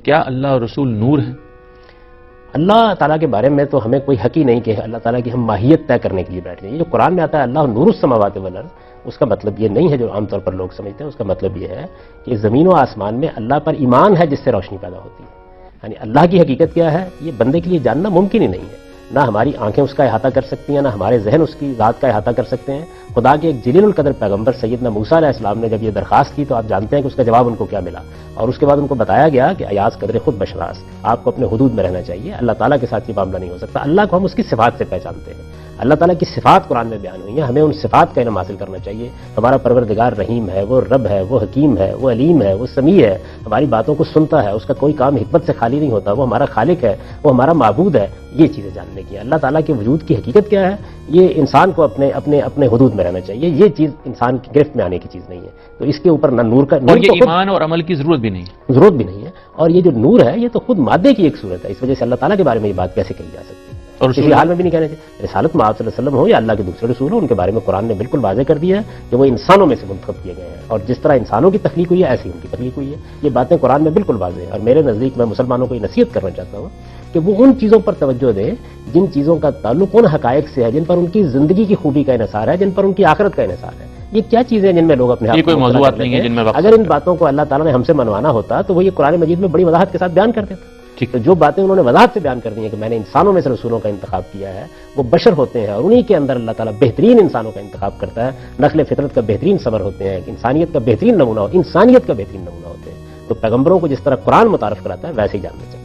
کیا اللہ اور رسول نور ہیں؟ اللہ تعالیٰ کے بارے میں تو ہمیں کوئی حق ہی نہیں کہ اللہ تعالیٰ کی ہم ماہیت طے کرنے کے لیے بیٹھ جائیں. یہ جو قرآن میں آتا ہے اللہ نور السماوات والارض، اس کا مطلب یہ نہیں ہے جو عام طور پر لوگ سمجھتے ہیں. اس کا مطلب یہ ہے کہ زمین و آسمان میں اللہ پر ایمان ہے جس سے روشنی پیدا ہوتی ہے. یعنی اللہ کی حقیقت کیا ہے یہ بندے کے لیے جاننا ممکن ہی نہیں ہے. نہ ہماری آنکھیں اس کا احاطہ کر سکتی ہیں، نہ ہمارے ذہن اس کی ذات کا احاطہ کر سکتے ہیں. خدا کے ایک جلیل القدر پیغمبر سیدنا موسیٰ علیہ السلام نے جب یہ درخواست کی تو آپ جانتے ہیں کہ اس کا جواب ان کو کیا ملا. اور اس کے بعد ان کو بتایا گیا کہ ایاز قدر خود بشراس، آپ کو اپنے حدود میں رہنا چاہیے. اللہ تعالیٰ کے ساتھ یہ معاملہ نہیں ہو سکتا. اللہ کو ہم اس کی صفات سے پہچانتے ہیں. اللہ تعالیٰ کی صفات قرآن میں بیان ہوئی ہیں، ہمیں ان صفات کا علم حاصل کرنا چاہیے. ہمارا پروردگار رحیم ہے، وہ رب ہے، وہ حکیم ہے، وہ علیم ہے، وہ سمیع ہے، ہماری باتوں کو سنتا ہے، اس کا کوئی کام حکمت سے خالی نہیں ہوتا، وہ ہمارا خالق ہے، وہ ہمارا معبود ہے. یہ چیزیں جاننے کی. اللہ تعالیٰ کے وجود کی حقیقت کیا ہے یہ انسان کو اپنے حدود میں رہنا چاہیے. یہ چیز انسان کی گرفت میں آنے کی چیز نہیں ہے. تو اس کے اوپر نہ نور کا اور یہ ایمان اور عمل کی ضرورت بھی نہیں ہے. ضرورت بھی نہیں ہے. اور یہ جو نور ہے یہ تو خود مادے کی ایک صورت ہے. اس وجہ سے اللہ تعالیٰ کے بارے میں یہ بات کیسے کہی جا سکتی ہے؟ اور کسی حال میں بھی نہیں کہنا چاہیے. رسالت میں آپ صلی اللہ علیہ وسلم ہو یا اللہ کے دوسرے رسول ہو، ان کے بارے میں قرآن نے بالکل واضح کر دیا ہے کہ وہ انسانوں میں سے منتخب کیے گئے ہیں، اور جس طرح انسانوں کی تخلیق ہوئی ہے ایسی ان کی تخلیق ہوئی ہے. یہ باتیں قرآن میں بالکل واضح ہیں. اور میرے نزدیک میں مسلمانوں کو یہ نصیحت کرنا چاہتا ہوں کہ وہ ان چیزوں پر توجہ دیں جن چیزوں کا تعلق ان حقائق سے ہے جن پر ان کی زندگی کی خوبی کا انحصار ہے، جن پر ان کی آخرت کا انحصار ہے. یہ کیا چیزیں ہیں جن میں لوگ اپنے یہ کوئی موضوعات نہیں ہیں جن میں اگر ان باتوں کو اللہ تعالیٰ نے ہم سے منوانا ہوتا تو وہ یہ قرآن مجید میں بڑی وضاحت کے ساتھ بیان کر دیتا. تو جو باتیں انہوں نے وضاحت سے بیان کر دی ہیں کہ میں نے انسانوں میں سے رسولوں کا انتخاب کیا ہے، وہ بشر ہوتے ہیں اور انہی کے اندر اللہ تعالیٰ بہترین انسانوں کا انتخاب کرتا ہے. نسل فطرت کا بہترین ثمر ہوتے ہیں، انسانیت کا بہترین نمونہ ہوتے ہیں. تو پیغمبروں کو جس طرح قرآن متعارف کراتا ہے ویسے ہی جاننا چاہیے.